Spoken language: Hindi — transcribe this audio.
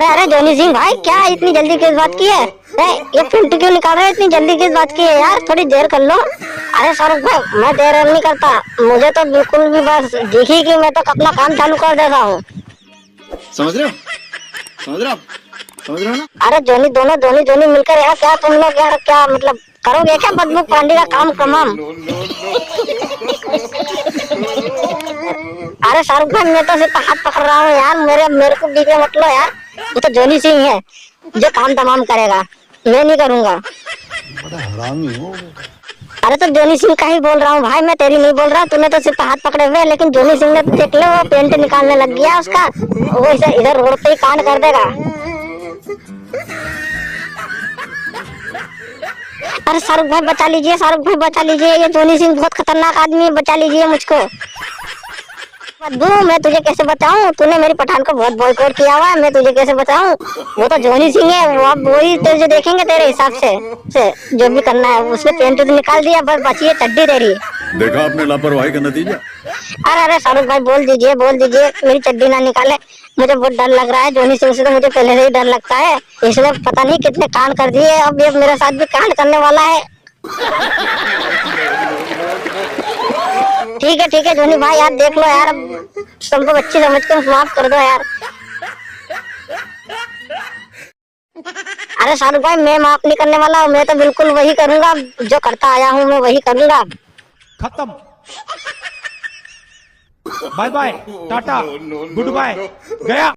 अरे जोनी सिंह भाई, क्या इतनी जल्दी किस बात की है? ये पिंटू क्यों निकाल रहे हैं? इतनी जल्दी किस बात की है यार? थोड़ी देर कर लो। अरे शाहरुख भाई, मैं देर नहीं करता। मुझे तो बिल्कुल भी बस दिखी कि मैं तो अपना काम चालू कर देता हूँ। समझ रहे हो? समझ रहे हो? समझ रहे हो ना? अरे जोनी, दोनों जोनी जोनी मिलकर यार, क्या तुम लोग यार, क्या मतलब करोगे क्या बदबू पांडे का काम तमाम? अरे शाहरुख भाई, मैं तो सिर्फ हाथ पकड़ रहा हूँ यार, मेरे को बीच में मत लो यार। वो तो जोनी सिंह है जो काम तमाम करेगा, मैं नहीं करूंगा। बड़ा हरामी हो। अरे तो जोनी सिंह का ही बोल रहा हूँ भाई, मैं तेरी नहीं बोल रहा। तूने तो सिर्फ हाथ पकड़े हुए, लेकिन जोनी सिंह ने देख लो, वो पेंट निकालने लग गया उसका। वो इसे इधर रोड पे ही कांड कर देगा। अरे शाहरुख भाई बचा लीजिए, शाहरुख भाई बचा लीजिए, ये जोनी सिंह बहुत खतरनाक आदमी है, बचा लीजिए मुझको। बदबू, मैं तुझे कैसे बताऊं? तूने मेरी पठान को बहुत बॉयकॉट किया हुआ है, मैं तुझे कैसे बताऊं? वो तो जोनी सिंह है, वो अब वही तुझे देखेंगे तेरे हिसाब से जो भी करना है। उसने पेंट तो निकाल दिया, बस बची है चड्डी तेरी। देखा आपने लापरवाही का नतीजा। अरे शाहरुख भाई, बोल दीजिए मेरी चड्डी ना निकाले। मुझे बहुत डर लग रहा है, जोनी सिंह से तो मुझे पहले से ही डर लगता है। इसने पता नहीं कितने कांड कर दिए, अब ये मेरे साथ भी कांड करने वाला है। ठीक है जोनी भाई, आप देख लो यार, अब सबको बच्ची समझ कर माफ कर दो यार। अरे शाहरुख भाई, मैं माफ नहीं करने वाला हूँ, मैं तो बिल्कुल वही करूंगा जो करता आया हूँ, मैं वही करूंगा। खत्म। Bye bye, tata, goodbye, गया।